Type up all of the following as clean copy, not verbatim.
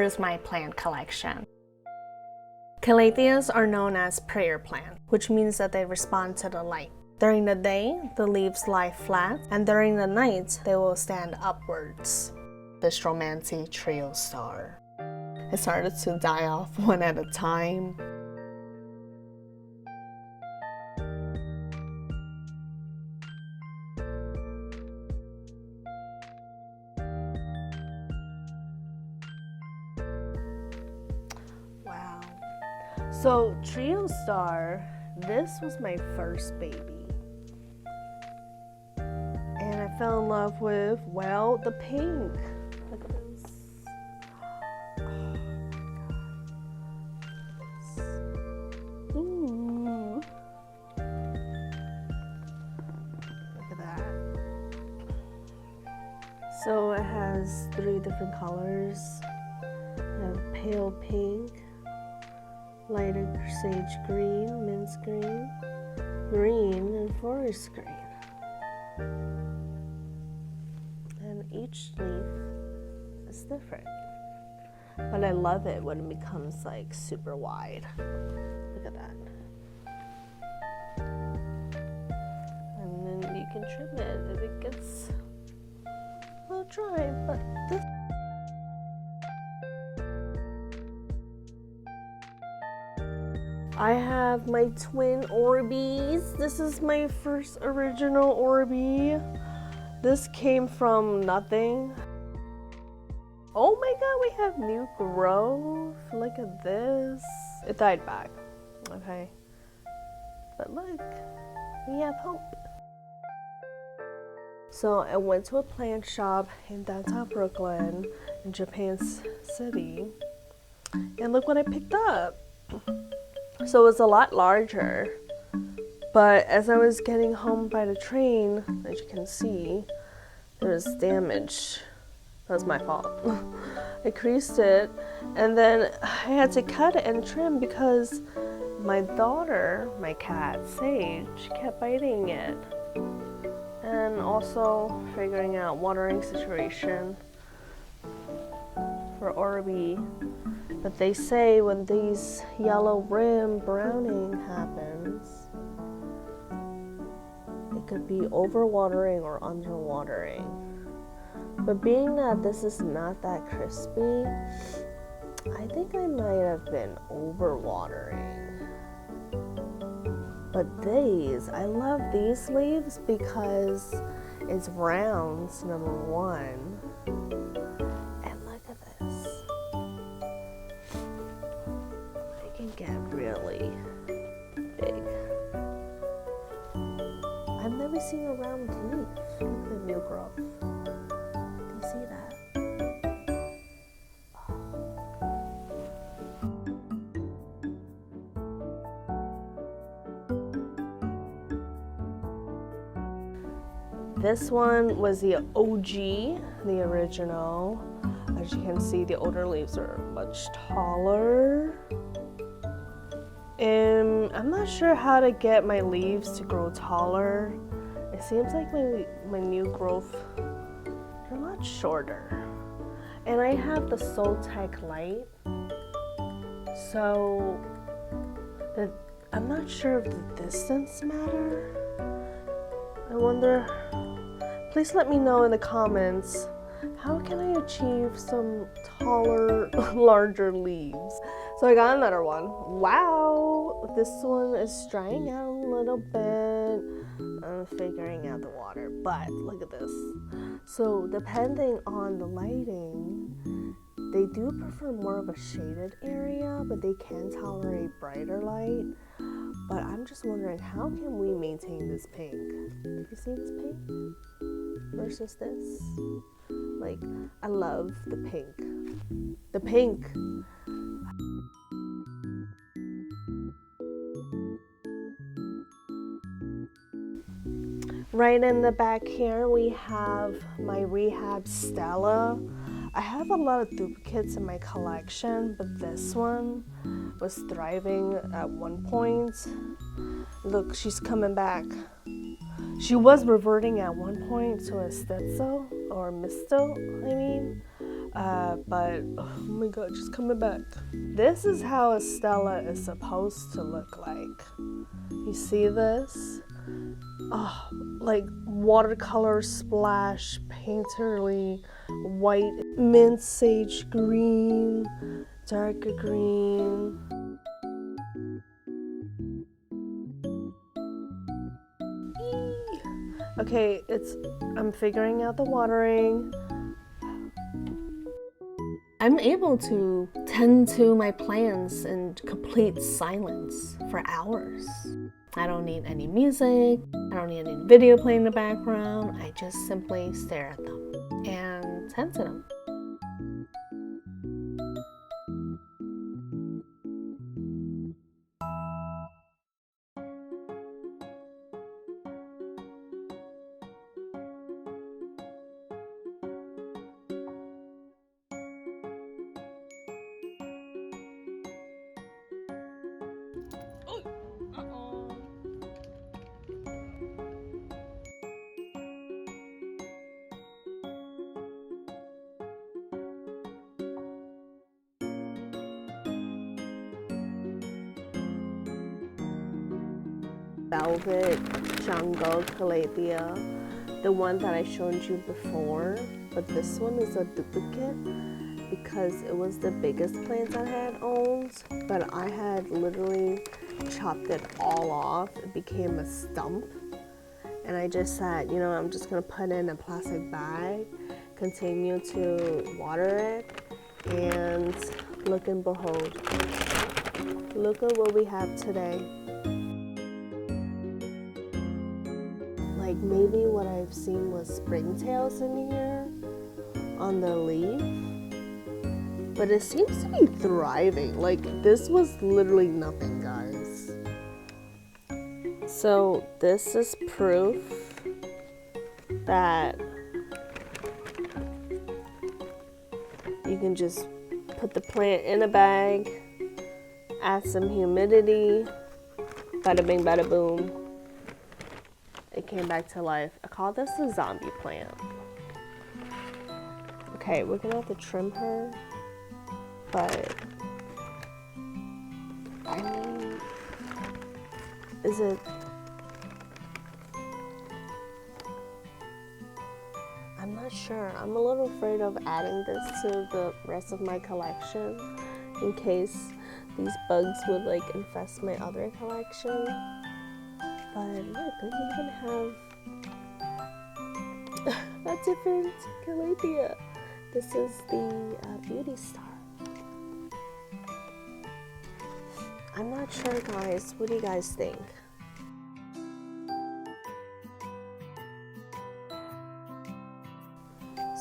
here's my plant collection. Calatheas are known as prayer plant, which means that they respond to the light. During the day, the leaves lie flat, and during the night, they will stand upwards. The Stromancy trio star. It started to die off one at a time. Wow. So trio star, this was my first baby. And I fell in love with, well, the pink. Look at this. Oh my god. Ooh. Look at that. So it has 3 different colors. I have pale pink, lighter sage green, mint green, green, and forest green. And each leaf is different. But I love it when it becomes like super wide. Look at that. And then you can trim it if it gets a little dry, but this. I have my twin Orbeez. This is my first original Orbe. This came from nothing. Oh my god, we have new growth. Look at this. It died back. Okay. But look, we have hope. So I went to a plant shop in downtown Brooklyn, in Japan City. And look what I picked up. So it's a lot larger, but as I was getting home by the train, as you can see, there was damage. That was my fault. I creased it, and then I had to cut it and trim because my daughter, my cat, Sage, kept biting it. And also figuring out watering situation for Orbe. But they say when these yellow rim browning happens, it could be overwatering or underwatering. But being that this is not that crispy, I think I might have been overwatering. But these, I love these leaves because it's rounds, number 1. And look at this. Get really big. I've never seen a round leaf. Look at the new growth. Do you see that? This one was the OG, the original. As you can see, the older leaves are much taller. I'm not sure how to get my leaves to grow taller. It seems like my new growth are much shorter. And I have the Soltech light, so I'm not sure if the distance matter. I wonder, please let me know in the comments, how can I achieve some taller, larger leaves? So I got another one. Wow, this one is drying out a little bit. I'm figuring out the water, but look at this. So depending on the lighting, they do prefer more of a shaded area, but they can tolerate brighter light. But I'm just wondering, how can we maintain this pink? Do you see this pink versus this? Like, I love the pink. The pink. Right in the back here, we have my Rehab Stella. I have a lot of duplicates in my collection, but this one was thriving at one point. Look, she's coming back. She was reverting at one point to a Stetzel, or Mistel, But oh my god, just coming back. This is how a stella is supposed to look like. You see this? Oh, like watercolor splash, painterly, white, mint sage green, darker green. Okay, I'm figuring out the watering. I'm able to tend to my plants in complete silence for hours. I don't need any music, I don't need any video playing in the background. I just simply stare at them and tend to them. Velvet jungle Calathea, the one that I showed you before, but this one is a duplicate because it was the biggest plant I had owned, but I had literally chopped it all off. It became a stump, and I just said, you know, I'm just gonna put it in a plastic bag, continue to water it, and look and behold, look at what we have today. Like maybe what I've seen was springtails in here on the leaf, but it seems to be thriving. Like this was literally nothing, guys. So this is proof that you can just put the plant in a bag, add some humidity, bada bing bada boom. It came back to life. I call this a zombie plant. Okay, we're gonna have to trim her, but I mean, is it? I'm not sure. I'm a little afraid of adding this to the rest of my collection in case these bugs would like infest my other collection. But look, I even have a different Calathea. This is the Beauty Star. I'm not sure, guys. What do you guys think?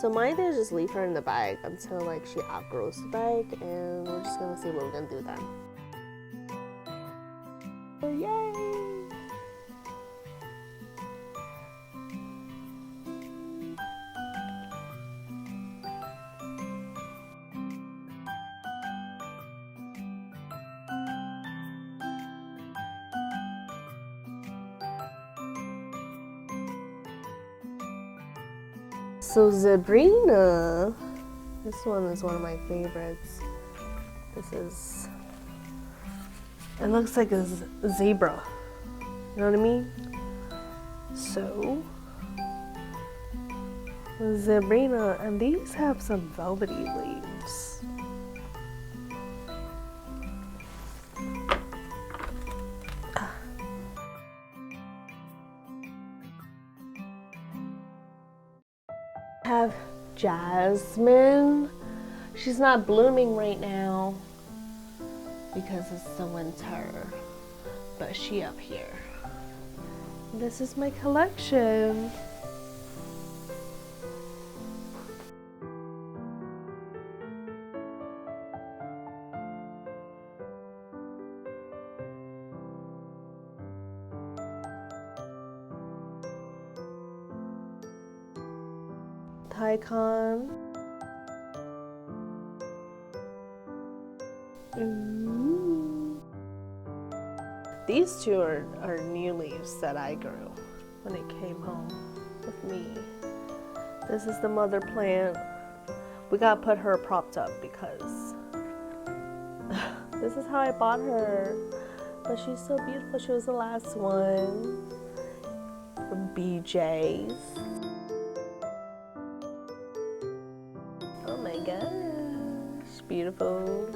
So my idea is just leave her in the bag until like she outgrows the bag, and we're just gonna see what we're gonna do then. Oh, yay! So Zebrina, this one is one of my favorites. It looks like a zebra, you know what I mean? So, Zebrina, and these have some velvety leaves. Have Jasmine. She's not blooming right now because it's the winter, but she up here. This is my collection. Icon. These two are new leaves that I grew when it came home with me. This is the mother plant. We gotta put her propped up because this is how I bought her. But she's so beautiful. She was the last one from BJ's. Oh my gosh, beautiful.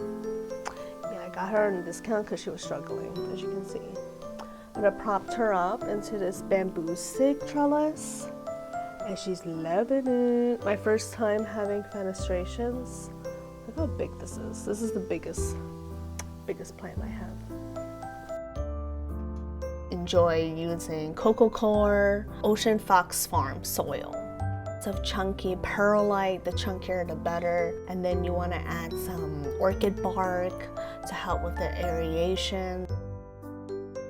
Yeah, I got her on a discount because she was struggling, as you can see. And I propped her up into this bamboo stick trellis, and she's loving it. My first time having fenestrations. Look how big this is. This is the biggest plant I have. Enjoy using Coco Core Ocean Fox Farm soil. It's of chunky perlite, the chunkier the better. And then you want to add some orchid bark to help with the aeration.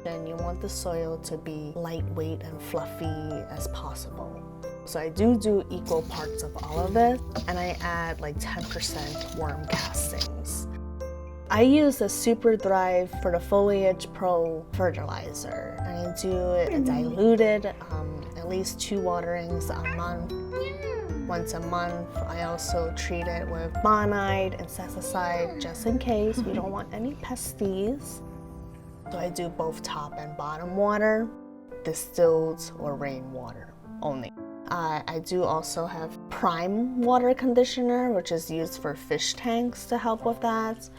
And you want the soil to be lightweight and fluffy as possible. So I do equal parts of all of it, and I add like 10% worm castings. I use the Super Thrive for the Foliage Pro fertilizer. I do it diluted, at least 2 waterings a month. Once a month, I also treat it with bonide, insecticide, just in case we don't want any pesties. So I do both top and bottom water, distilled or rainwater only. I do also have prime water conditioner, which is used for fish tanks to help with that.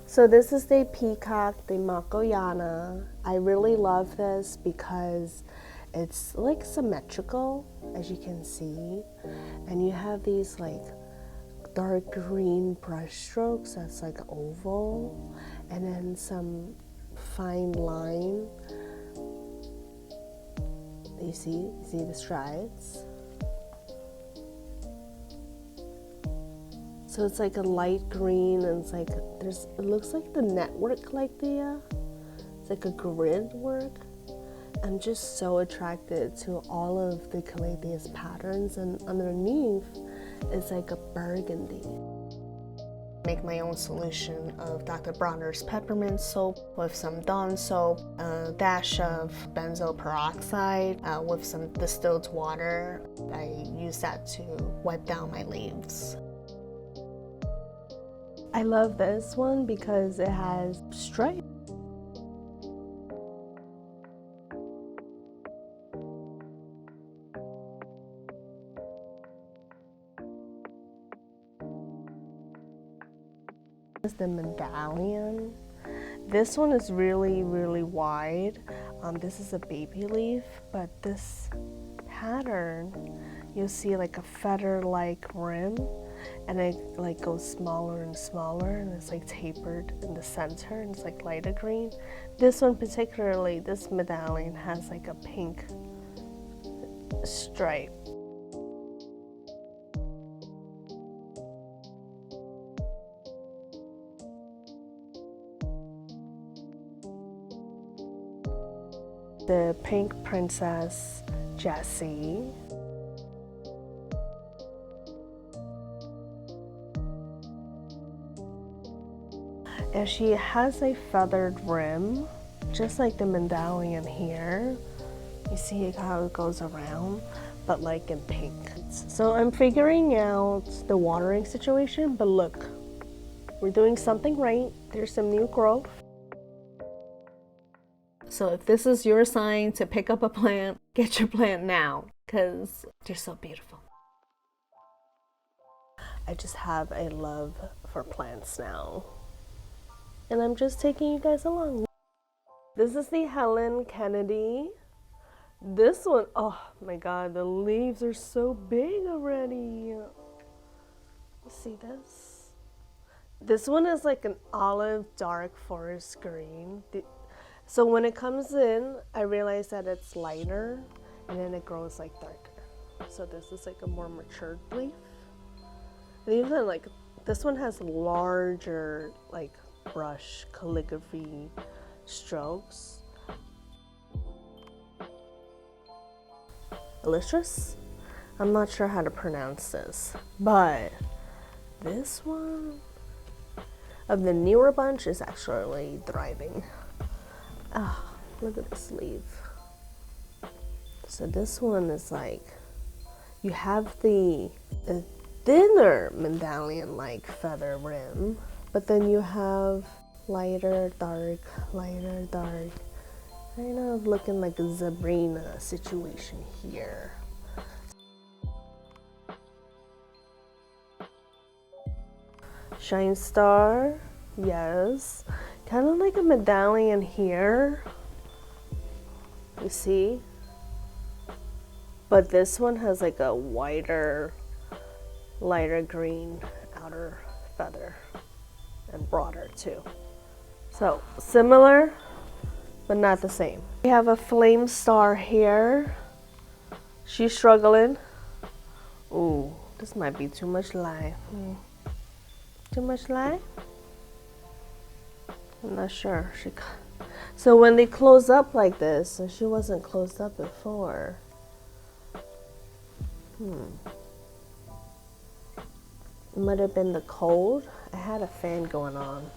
So this is the Peacock, the Makoyana. I really love this because it's like symmetrical, as you can see. And you have these like dark green brush strokes that's like oval, and then some fine line. You see the strides? So it's like a light green, and it's like it looks like the network Calathea. It's like a grid work. I'm just so attracted to all of the Calathea's patterns, and underneath it's like a burgundy. Make my own solution of Dr. Bronner's peppermint soap with some Dawn soap, a dash of benzoyl peroxide with some distilled water. I use that to wipe down my leaves. I love this one because it has stripes. This is the medallion. This one is really wide. This is a baby leaf, but this pattern, you'll see like a feather-like rim, and it like goes smaller and smaller, and it's like tapered in the center, and it's like lighter green. This one particularly, this medallion has like a pink stripe. The Pink Princess Jessie. And she has a feathered rim, just like the medallion here. You see how it goes around, but like in pink. So I'm figuring out the watering situation, but look, we're doing something right. There's some new growth. So if this is your sign to pick up a plant, get your plant now, because they're so beautiful. I just have a love for plants now, and I'm just taking you guys along. This is the Helen Kennedy. This one, oh my god, the leaves are so big already. You see this? This one is like an olive dark forest green. So when it comes in, I realize that it's lighter, and then it grows like darker. So this is like a more matured leaf. And even like this one has larger like brush calligraphy strokes. Delicious? I'm not sure how to pronounce this, but this one of the newer bunch is actually thriving. Look at the sleeve. So this one is like, you have the thinner medallion-like feather rim, but then you have lighter, dark, lighter, dark. Kind of looking like a Sabrina situation here. Shine star, yes. Kind of like a medallion here. You see? But this one has like a wider, lighter green outer feather and broader too. So similar, but not the same. We have a flame star here. She's struggling. Ooh, this might be too much light. Too much light? I'm not sure. So when they close up like this, and she wasn't closed up before. It might have been the cold. I had a fan going on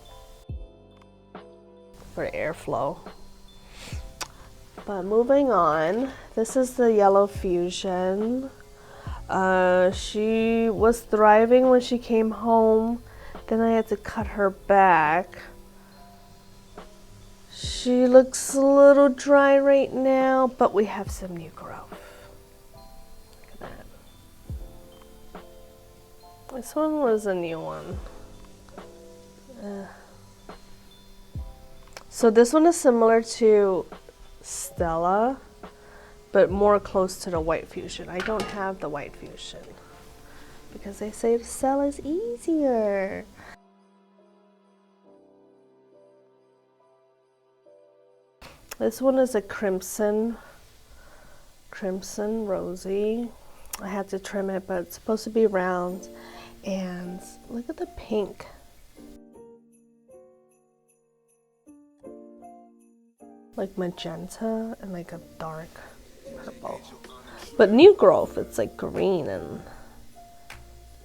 for airflow. But moving on, this is the yellow fusion. She was thriving when she came home. Then I had to cut her back. She looks a little dry right now, but we have some new growth. Look at that. This one was a new one. So this one is similar to Stella, but more close to the white fusion. I don't have the white fusion because they say Stella is easier. This one is a crimson rosy. I had to trim it, but it's supposed to be round. And look at the pink. Like magenta and like a dark purple. But new growth, it's like green, and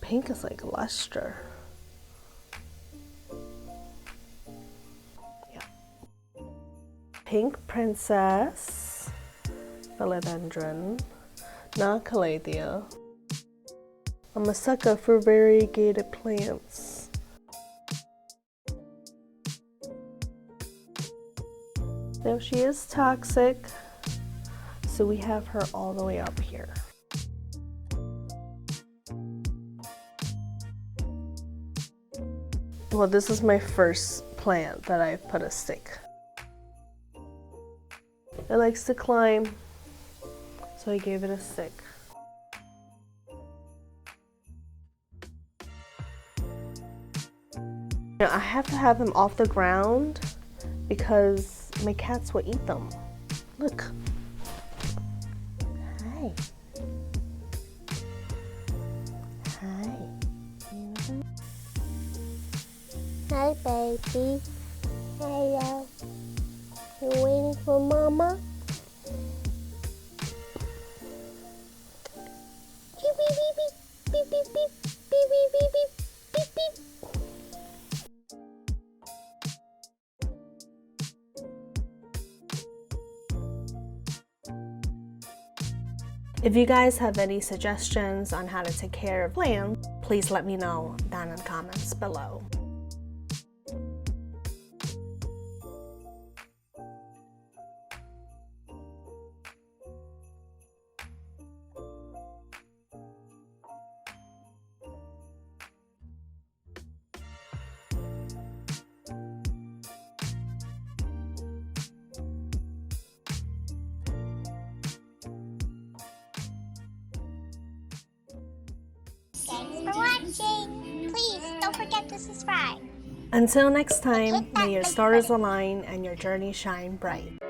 pink is like luster. Pink princess, philodendron, not Calathea. I'm a sucker for variegated plants. Now she is toxic, so we have her all the way up here. Well, this is my first plant that I've put a stick. It likes to climb, so I gave it a stick. Now, I have to have them off the ground because my cats will eat them. Look. Hi. Hi. Hi, baby. Hello. You waiting for mama? Beep, beep, beep, beep, beep, beep, beep, beep, beep, beep, beep, beep. If you guys have any suggestions on how to take care of plants, please let me know down in the comments below. Thanks for watching. Please don't forget to subscribe. Until next time, may your stars align and your journey shine bright.